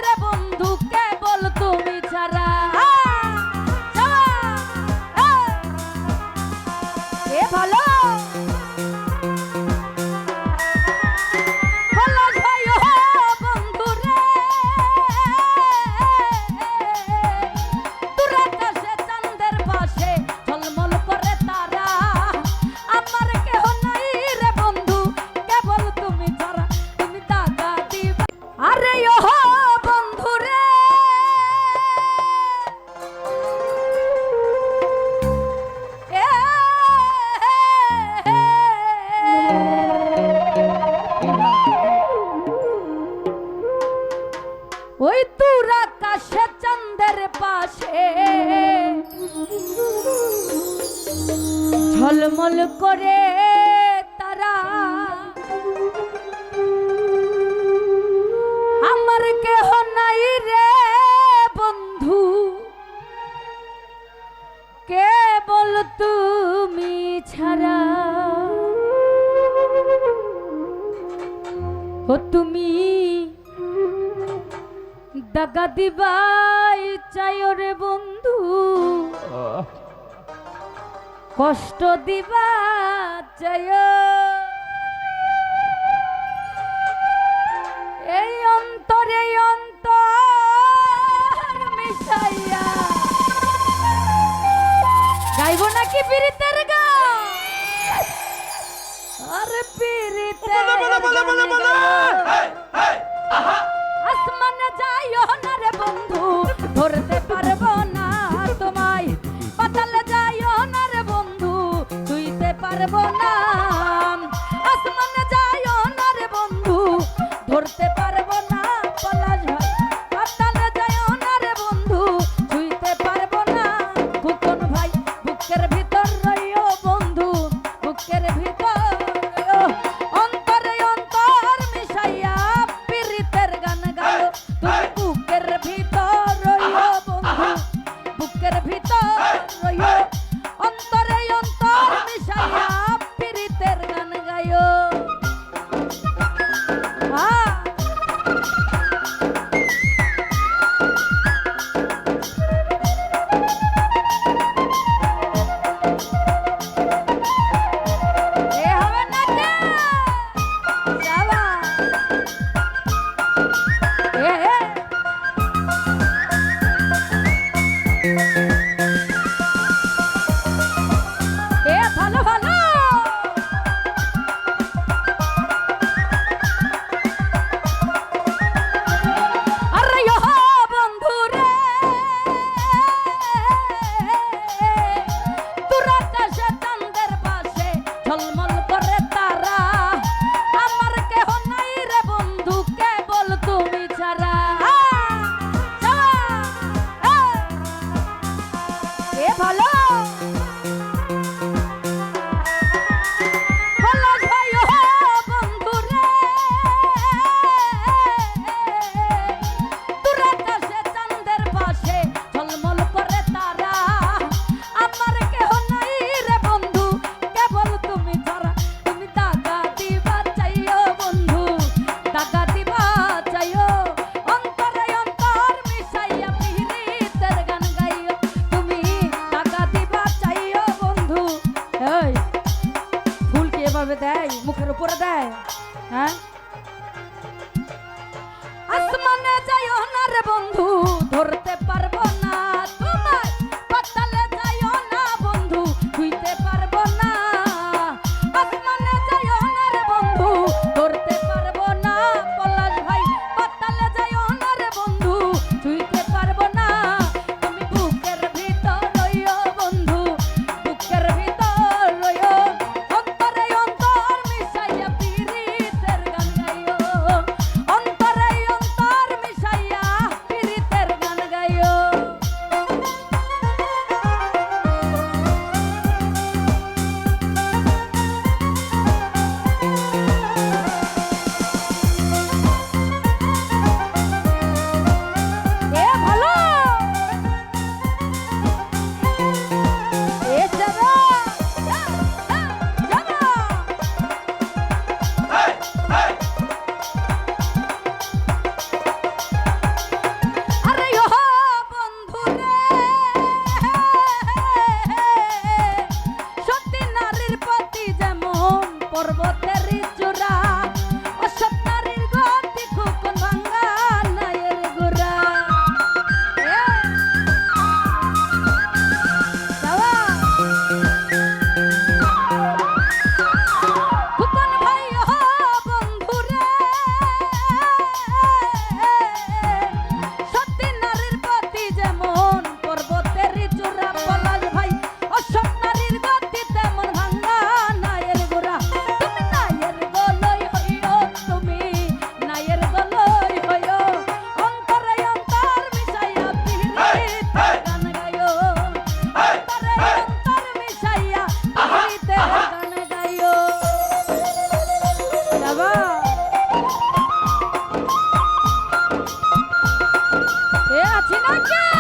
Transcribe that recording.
রে বন্ধু কেবল তুমি ছাড়া। এ ভালো ওই দূর আকাশে চাঁদের পাশে ঝলমল করে তারা, আমার কেহ নাই রে বন্ধু কেবল তুমি ছাড়া। ও তুমি দাগা দিবাই চাইও রে বন্ধু, কষ্ট দিবা চাইও, এই অন্তরে অন্তর মিশাইয়া। গাইব নাকি পীড়িতের গান? আরে পীড়িতের আসমানে যাইও না রে বন্ধু, ধরতে পারবো না তোমায়। পাতালে যাইও না রে বন্ধু, ছুঁইতে পারবো না। আসমানে যাইও না রে বন্ধু, ধরতে পারবো না। পলাশ ভাই পাতালে যাইও না রে বন্ধু, ছুঁইতে পারবো না। খুকন ভাই বুকের ভিতর রইও বন্ধু, বুকের ভিতর রইও, অন্তরে অন্তর মিশাইয়া পীড়িতের গান গাও। তুমি বুকের ভিতর রইও বন্ধু, বুকের ভিতর রইও, অন্তরে অন্তর মিশাইয়া পীড়িতের আছি না কে